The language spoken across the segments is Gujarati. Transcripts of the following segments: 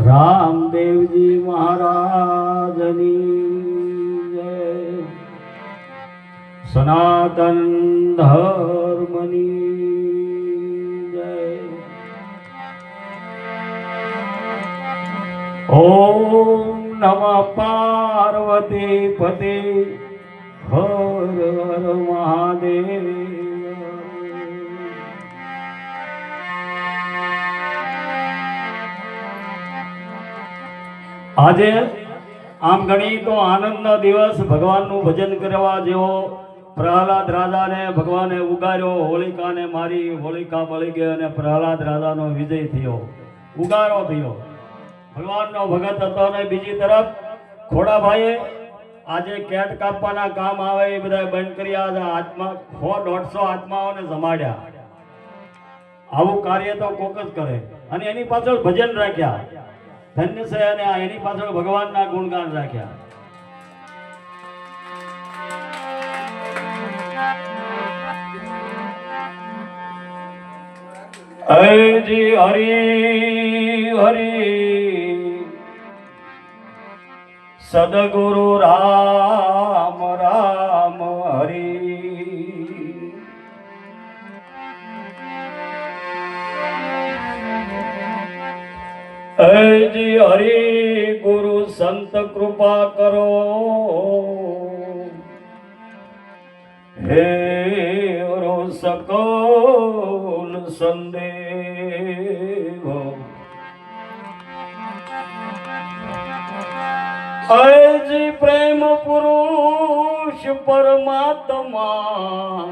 રામદેવજી મહારાજની જય, સનાતન ધર્મની જય। ઓમ નમઃ પાર્વતી પતે હર હર મહાદેવ। આજે આમ ગણી તો આનંદનો દિવસ, ભગવાનનું ભજન કરવા જેવો। પ્રહલાદ રાજાને ભગવાને ઉગાર્યો, હોલિકાને મારી, હોલિકા બળી ગઈ અને પ્રહલાદ રાજાનો વિજય થયો, ઉગારો થયો, ભગવાનનો ભગત હતો। અને બીજી તરફ ખોડાભાઈએ આજે કેટ કાપવાના કામ આવે એ બધા બંધ કર્યા, આત્મા 100-150 આત્માઓને જમાડ્યા। આવું કાર્ય તો કોક જ કરે, અને એની પાછળ ભજન રાખ્યા, ધન્ય છે, અને એની પાછળ ભગવાનના ગુણગાન રાખ્યા। હરિજી હરી હરી સદગુરુ રામ રામ હરી। હરિજી હરી ગુરુ સંત કૃપા કરો, હે રો સકલ સંદેવ। હરિજી પ્રેમ પુરુષ પરમાત્મા,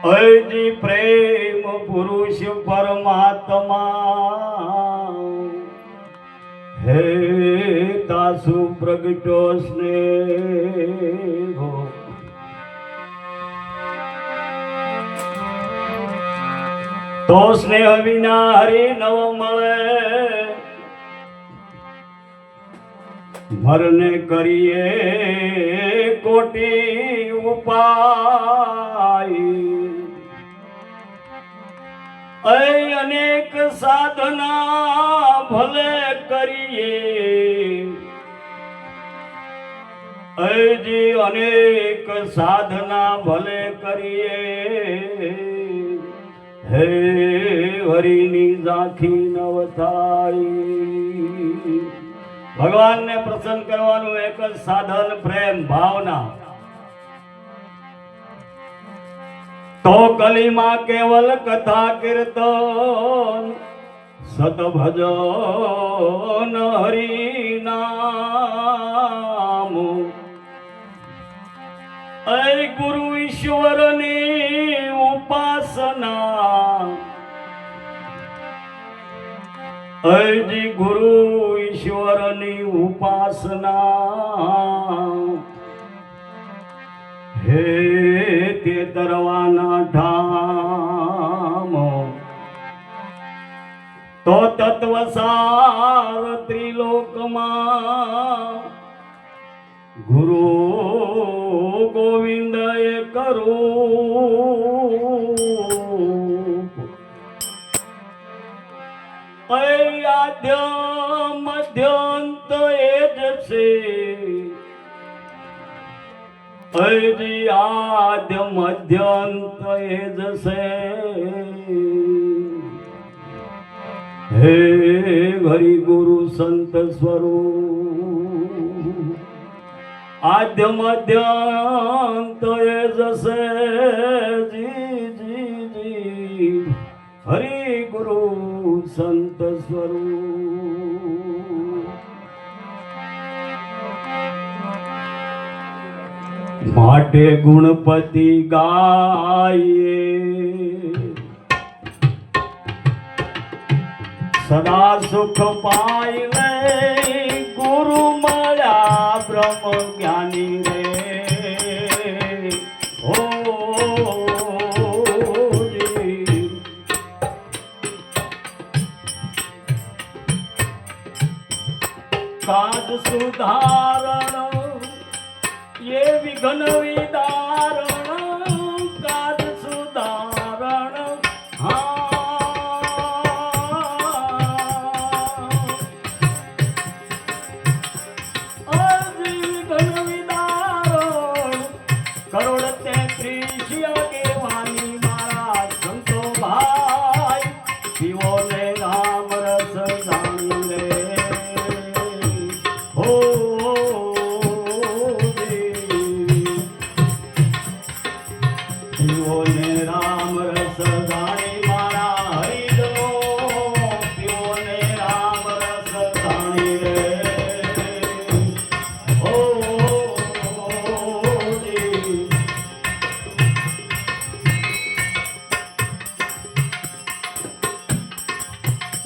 હરિજી પ્રેમ પુરુષ પરમાત્મા, હે દાસુ પ્રગટો સ્નેહ। તો સ્નેહ વિના હરી નવ મળે, મરને કરીએ કોટી ઉપાય। અનેક સાધના ભલે કરીએ, હજી અનેક સાધના ભલે કરીએ, હે હરિની ઝાંખી નવ થાય। ભગવાનને પ્રસન્ન કરવાનું એક જ સાધન, પ્રેમ ભાવના। તો કલીમાં કેવલ કથા કીર્તન, સત ભજન હરિ નામ। એ ગુરુ ઈશ્વરની ઉપાસના, હજી ગુરુ ઈશ્વરની ઉપાસના, હે તે તરવાના ધામ। તો તત્વસાર ત્રિલોકમાં, ગુરુ ગોવિંદ એક રૂપ। આદ્ય મધ્યંત એ જ છે, હજી આદ્ય મધ્યંત એ જ છે, હે હરિ ગુરુ સંત સ્વરૂપ। આદ્ય મધ્યંત એ જ છે, જી જી જી હરિ ગુરુ સંત સ્વરૂપ। માટે ગુણપતિ ગાયે, સદા સુખ પાઈ લે, ગુરુ મળ્યા બ્રહ્મ જ્ઞાની રે। ઓ કાજ સુધારણ, ये विघ्न विदारण, પીઓને રામ રસ જાણી મારા હરિજનો, પીઓને રામ રસ જાણી રે. ઓ જી.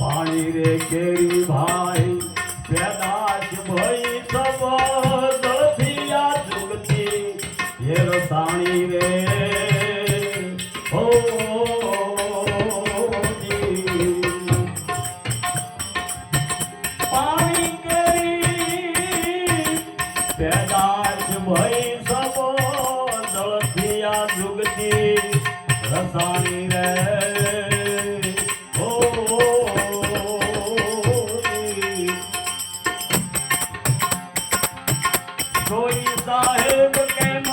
પાણી રે કેરી ભાઈ પેદાશ ભઈ સબ દળથિયા જુગતી હે રસાણી રે. ઓ જી. પાણી કેરી પેદાશ ભઈ સબ દળથિયા જુગતી રસાણી રે. સોઈ સાહેબ કેમ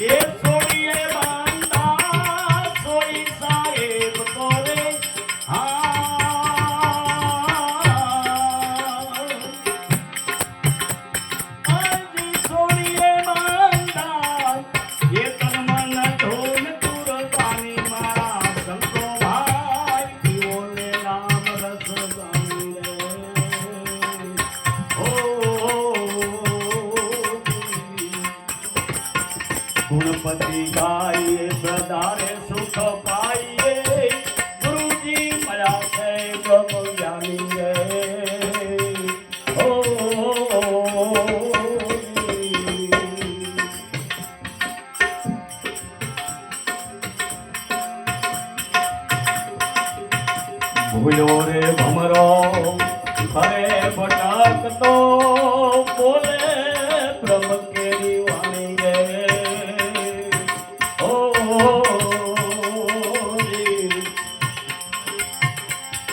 એ સોઈએ બાંધા, સોઈ સાહેબ કોરે આજી સોઈએ બાંધા, એ તન મન ધૂન તુર પાણી મારા સંતો ભાઈ પીઓને રામ રસ જાણી રે. ઓ ગુણપતિ ગાઈએ સદારે સુખ પાઈએ, ગુરુજી મળ્યા છે ગમ જ્ઞાની રે. ઓ ભૂલ્યો રે ભમરો ખરે ભટકતો, બોલે બ્રહ્મ કેરી વાણી રે. ઓ જી.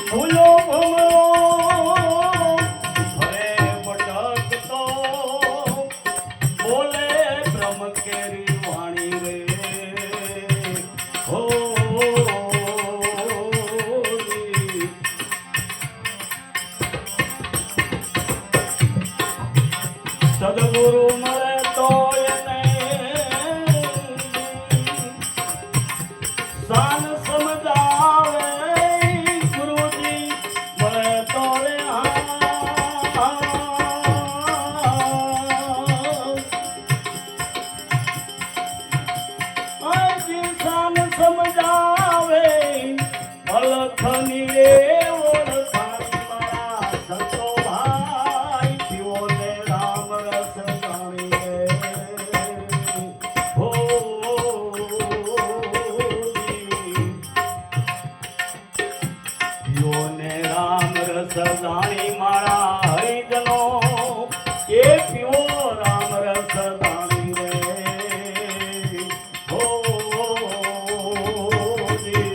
ભૂલ્યો ભમરો ખરે ભટકતો, બોલે બ્રહ્મ કેરી વાણી રે. ઓ જી. સદગુરુ મળે તો એને શાન સમજાવે, ગુરુજી મળે તો રે આજી શાન સમજાવે, અલખની રે ઓળખાણી મારા સંતો ભાઈ પીઓને રામ રસ જાણી રે. ઓ જી. પીઓને રામ રસ જાણી મારા હરિજનો, એ પીઓ રામ રસ જાણી રે. ઓ જી.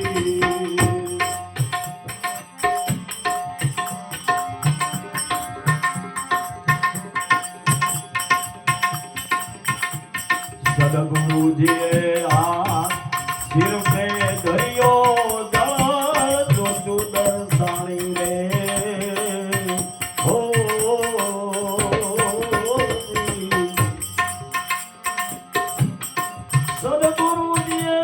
સદગુરુજીએ આ સિર પે ધર્યો જળ જોતું દર્શાણી રે. ઓ જી. સદગુરુજીએ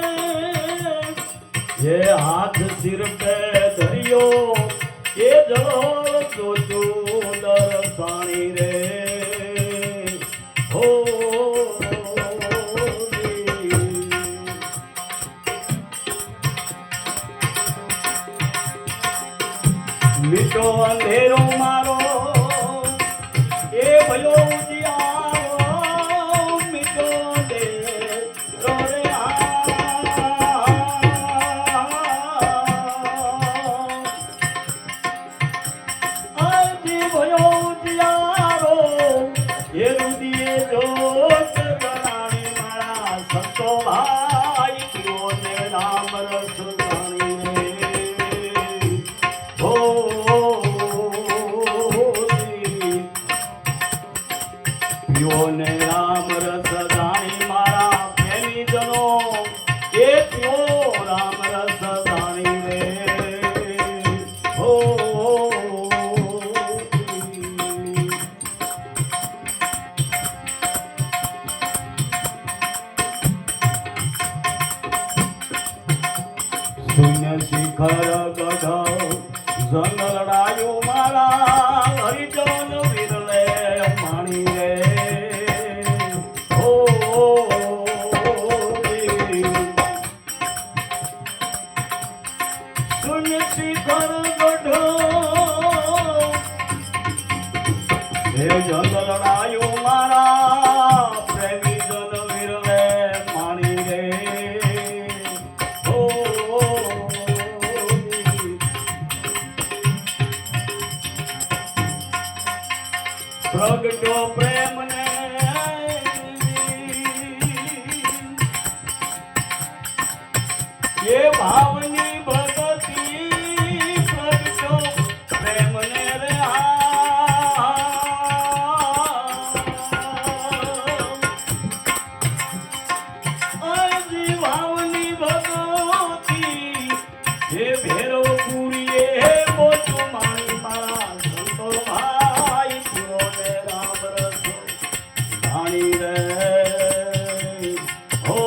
એ હાથ સિર પે ધર્યો, એ જળ જોતું દર્શાણી રે. ઓ મીઠો અંધેરો મારો એ ભયો ઉજિયારો, મીઠો અંધેરો રે આજી ભયો ઉજિયારો, એ રુદિએ જોત જણાણી મારા સંતો ભાઈ પીઓને રામ રસ જાણી રે. ઓ જી. પીઓને રામ રસ જાણી મારા પ્રેમીજનો, એ પીઓ રામ રસ જાણી રે. ઓ જી. શૂન્ય શિખર ગઢ જંગલડાયું મારા હરિજન વિરલે માણી રે શૂન્ય શિખર ગઢ હે જંગલડાયું મારા પ્રેમી જન વિરલે માણી રે પ્રગટો પ્રેમને એ ભાવની ભગતિ પ્રગટો પ્રેમને રે ભાવની ભગતિ એ ભેરવ પુરીએ હે મોટું માણી મારા સંતો ભાઈ પૂરો ને રામ રસો ભાણી રે હો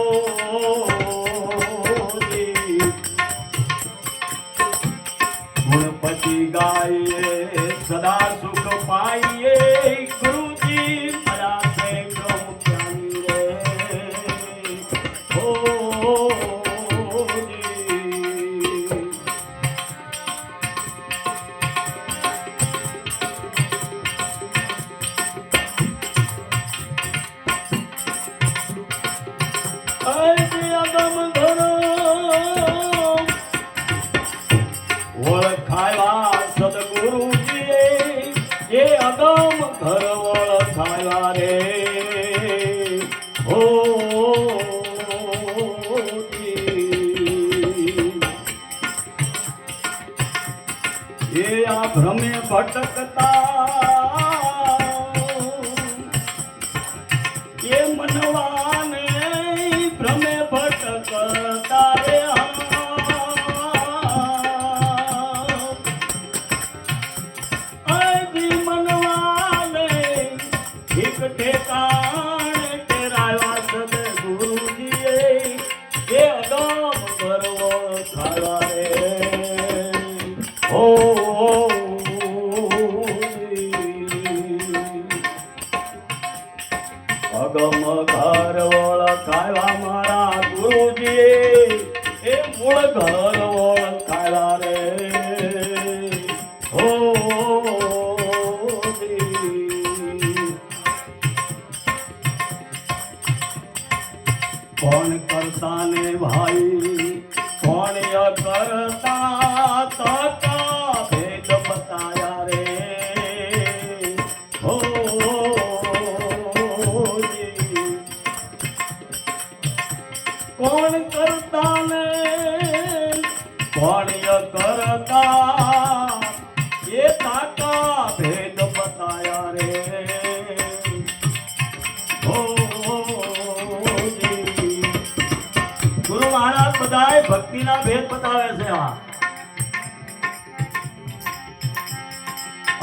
ગુણપતિ ગાઈએ સદા સુખ પાઈએ ગુરુજી મારા સે ગમ પ્યારી રે હો ઓળખાયા સદગુરુજીએ એ અગમ ઘર ઓળખાયા રે હો એ આ ભ્રમે ભટકતા એ મનવાને ભ્રમે ભટકતા રે મનવાને એક ઠેકાણે ટેરાયા સદગુરુજીએ એ અગમ ગર્વ ખાવા રે હો અગમ ઘર ઓળખાયા મારા ગુરુજીએ એ મૂળ ઘર ઓળખાયા રે હો કોણ કરતા ને ભાઈ કોણ કરતા તકા ભેદ બતાયા રે હો કોણ કરતા ને કોણ કરતા એ તાકા ભેદ બતાયા રે ગુરુ મહારાજ બધાય ભક્તિના ભેદ બતાવે છે આ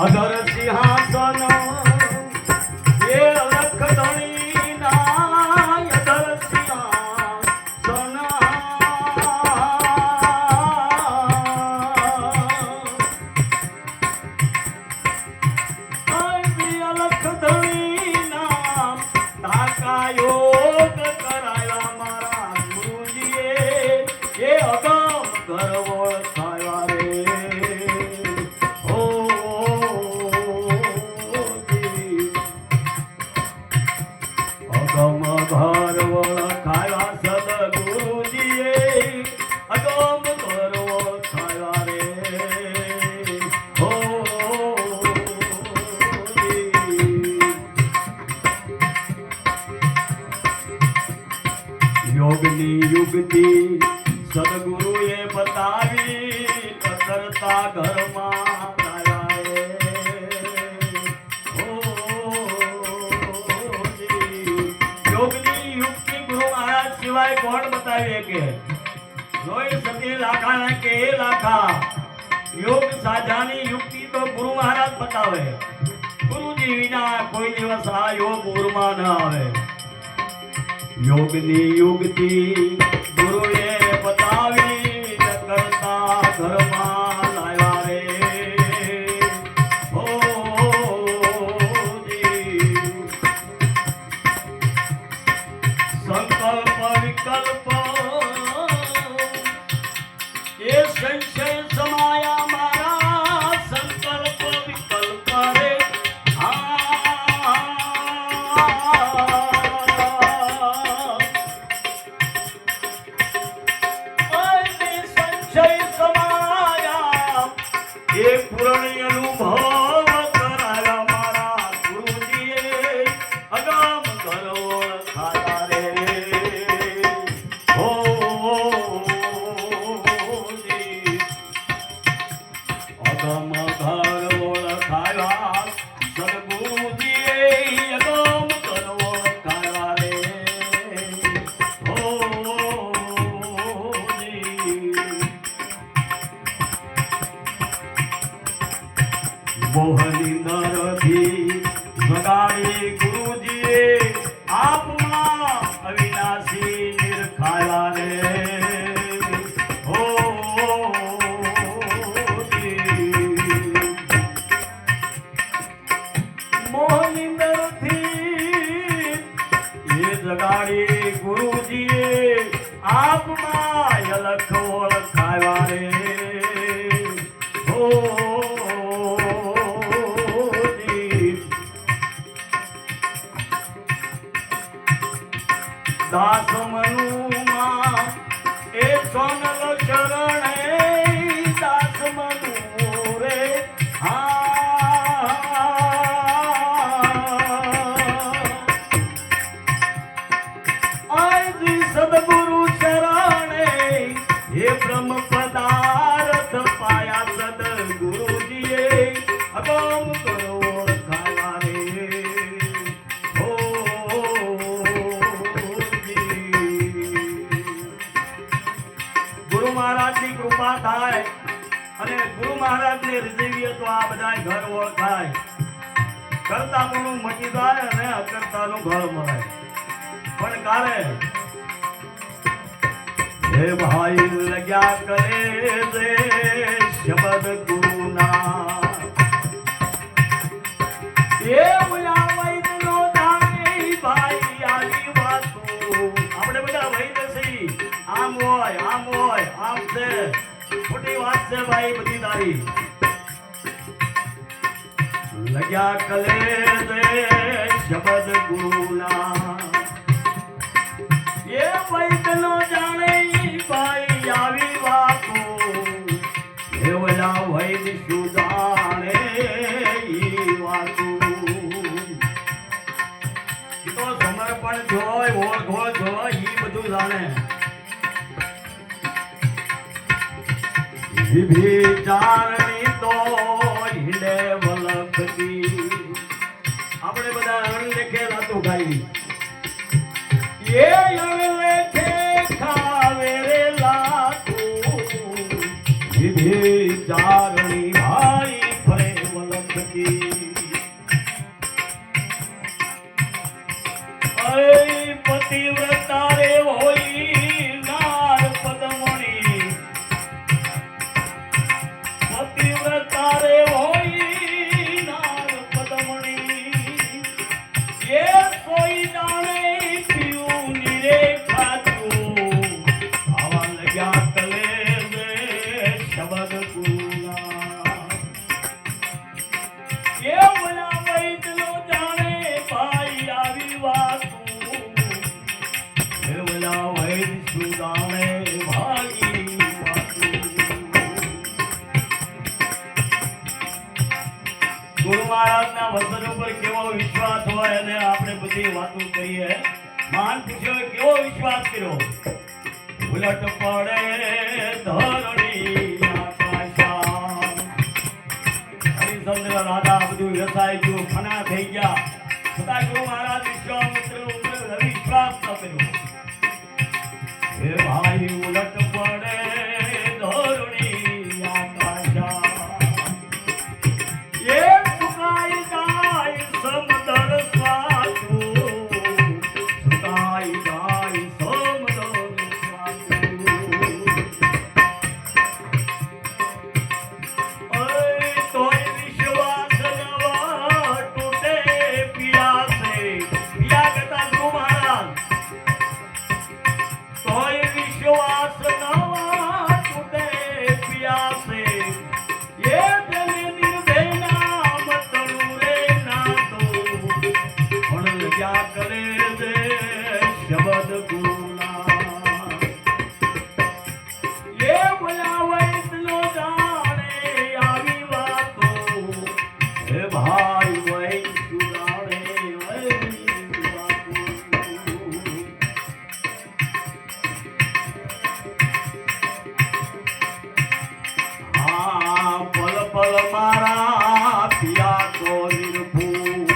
અધર સિંહાસન એ અલખ ધણી ના અધર સિંહાસન અલખ ધણી ના ધાકા યોગ કરાયા મારા એ અગમ ગર્વ ખાયા રે હો અગમ ગર્વ ખાયા સદગુરુજીએ અગમ ગર્વ ખાયા રે હો યોગની યુગતિ સદગુરુએ બતાવી કરતા ઘરમાં આયા રે યોગની યુક્તિ ગુરુ મહારાજ સિવાય કોણ બતાવી કે જોઈ સતી લાખાના કે એ લાખા યોગ સાધાની યુક્તિ તો ગુરુ મહારાજ બતાવે ગુરુજી વિના કોઈ દિવસ આ યોગ ઉરમાં ન આવે યોગની યુગતિ ગુરુએ બતાવી સંકલ્પ એ સંશય સમાયા મારા સંકલ્પ વિકલ્પ રે સંશય સમાયા એ પૂર્ણ અનુભવ કરાયા મારા ગુરુજીએ અગમ કરો ખાતા રે હો અગમ ઘર ઓળખાયા સદગુરુજીએ અગમ ઘર ઓળખાયા રે હો મોહનિંદરથી જગાડી ગુરુજીએ આપમાં અવિનાશી નિરખાયા રે હો મોહનિંદરથી એ જગાડી ગુરુજીએ આપમાં અલખ ઓળખાયા રે હો દાસ મનુમાં એ સોનલ ચરણે દાસ મનુ રે આજી સદગુરુ ચરણે હે બ્રહ્મ પદાર્થ પાયા સદગુરુજીએ અગમ કરો ઓળખાયા રે ગુરુ મહારાજની કૃપા થાય અને ગુરુ મહારાજને રીઝવીએ તો આ બધા ઘર ઓળખાય કરતાપણું મટી જાય અને અકર્તાનું ઘર મળે પણ કાલે હે ભાઈ લગ્યા કરે છે શબ્દ ગુરુના એ ઓલા વૈદનો દાને ભાઈ આવી વાતો આપણે બધા વૈદ છીએ આમ હોય આમ છે ખોટી વાત છે ભાઈ બધી તારી લગ્યા કલે દે શબ્દ ગુરુના એ વૈદનો જાણે ભાઈ આવી વાતો હે ઓલા વૈદ શું જાણે ઈ વાતો તો સમર્પણ જોય ઓળખો જોય ઈ બધું જાણે વિચારણી તો હિંડે વલખતી આપણે બધા અણ લેખે લાતું ખાઈ એ અણ લેખે ખાવે રે લાતું વિચારણી ભાઈ ફરે વલખતી અરે પતિવ્રતા રે હોય નાર પદમણી પતિવ્રતા રે હોય નાર પદમણી એ કોઈ જાણે પીવું નિરે ખાતું આવા લગ્યા તલે દે શબ્દ ગુરુના એ ઓલા વૈદનો જાણે ભાઈ આવી વાતું એ ઓલા વૈદ શું જાણે ભાગી ગુરુ મહારાજના વચન ઉપર કેવો વિશ્વાસ હોય અને આપણે બધી વાતો કરીએ માન પૂછ્યો કેવો વિશ્વાસ કર્યો ઉલટ પડે ધરણી આકાશા હરિચંદ્ર રાધા બધું વ્યસાય ગયું ફના થઈ ગયા છતાં ગુરુ મહારાજ વિશ્વામિત્ર ઉપર વિશ્વાસ ન કર્યો હે ભાઈ ઉલટ પડે ધરણી આકાશા એ સુકાઈ જાય સમદર સ્વાતું સુકાઈ જાય સમદર સ્વાતું તોય વિશ્વાસ નવા તૂટે પિયાસે શ્વાસ નવા તૂટે પિયાસે એ તેને નિર્ભયના મતણું રે નાતો પણ ક્યાં કરે છે શબ્દ ગુરુના એ બોલા વૈષ્ણો જાણે આવી વાતો હે ભાઈ વૈષ્ણુ જાણે વૈષ્ણુ વાતો પલ પલ મારા પિયા તો નિર્ભૂ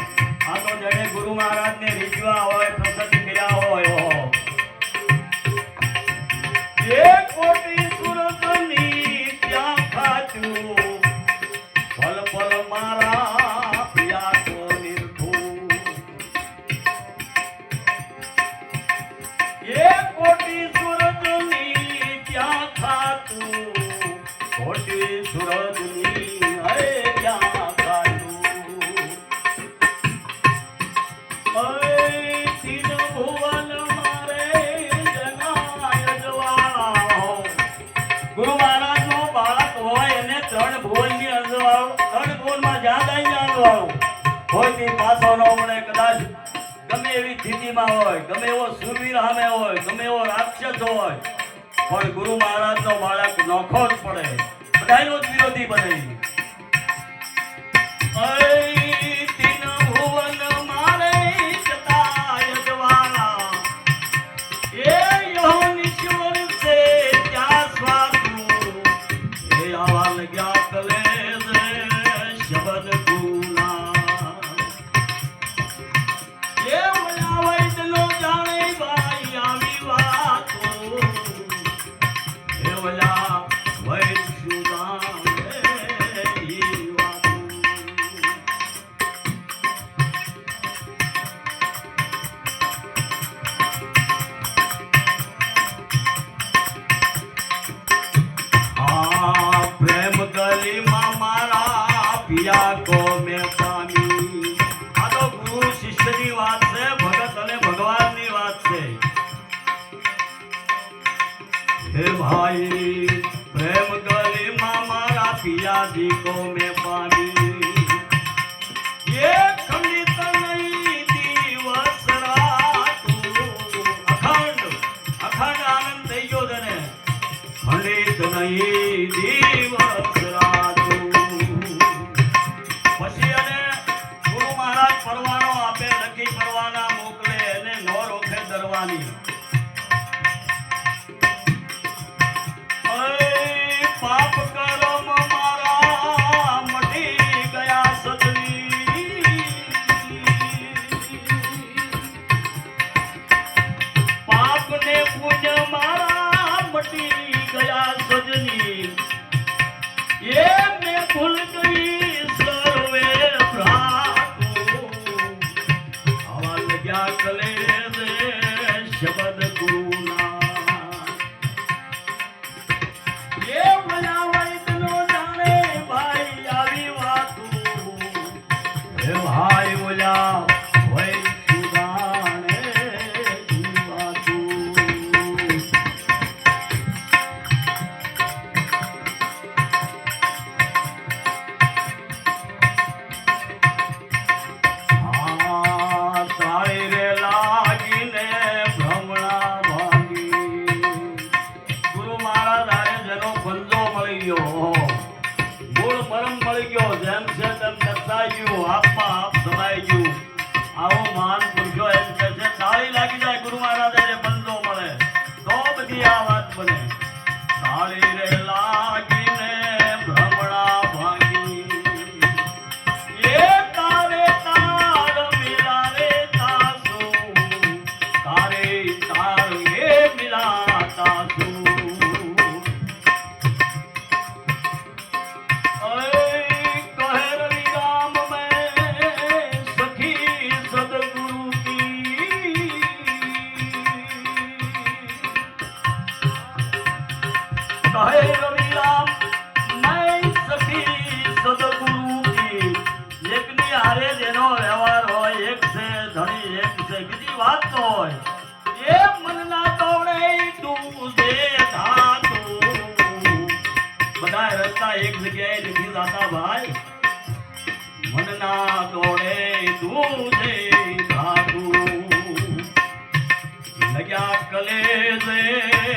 આ તો જેને ગુરુ મહારાજ ને રીઝવા હોય પ્રસન્ન કર્યા હોય એ કોટી સુરતની ત્યાં ખાચું પલ પલ મારા પિયા તો નિર્ભૂ એ કોટી સુરતની ત્યાં ખાતું કોટી સુરતની હરે ક્યાં કાઢું તીન ભુવન મારે જનાય જવાળો ગુરુ મહારાજ નો બાળક હોય એને 3 ભુવન ની અંજવાળો 3 ભુવન માં જ્યાં જાય અંજવાળો કોઈથી પાછો ન મળે કદાચ ગમે એવી સ્થિતિમાં હોય ગમે એવો સુરવીર સામે હોય ગમે એવો રાક્ષસ હોય પણ ગુરુ મહારાજ નો બાળક નોખો જ પડે બધાનો જ વિરોધી બને તીન ભુવન મારે જતાય જવાળા એ યહોનીશ્વર સે ત્યાં સ્વાતું એ આવા લગ્યા કલે શબ્દ ગુના એ ઓલા વૈદનો જાણે ભાઈ આવી વાતો એ ઓલા વૈષ્ણુ જાણે ઈ વાતો પ્રેમ ગલીમાં મારા પિયા કો મેં પામી આ તો ગુરુ શિષ્યની વાત છે ભગત અને ભગવાનની વાત છે હે ભાઈ પ્રેમ ગલીમાં મારા પિયાજી કો મેં પામી ये खंडित नहीं दिवस रातु अखंड आनंद થઈ ગયો તને ખંડિત નહીં દિવસ રાતુ પછી અને ગુરુ મહારાજ પરવાનો આપે લખી પરવાના મોકલે અને નો રોકે દરવાની પાપ કરમ મારા મટી ગયા સદની પાપ ને પુણ્ય મારા મટી ગયા સજની એ મેં ભૂલ ગઈ સર્વે ભ્રાતુ આવા લગ્યા કલે શબ્દ ગુરુના ભાઈ બોલ્યા વૈષ્ણુ જાણે ઈ વાતું તાળી રે લાગીને ભ્રમણા ભાંગી ગુરુ મહારાજ આરે જેનો બંધો મળી ગયો મૂળ પરમ મળી ગયો જેમ છે તેમ દર્શાઈ ગયું આપમાં આપ સમાઈ ગયું આવો મહાન પુરુષો એમ કહે છે તાળી લાગી જાય ગુરુ મહારાજ બંધો મળે તો બધી આ વાત બને તાળી રે લાગીને ભ્રમણા ભાંગી એ તારે તાર મિલાવે તાસુ તારે તાર એ મિલા તાસુ कहे रविराम मैं सखी सदगुरु की एकनी हारे जेनो व्यवहार होय एक से धणी एक से बीजी વાત તો હોય એ મનના તોડે તું દે જગ્યાએ નથી જાતા ભાઈ મનના દોડે તું છે ધાતુ લગ્યા કલેજે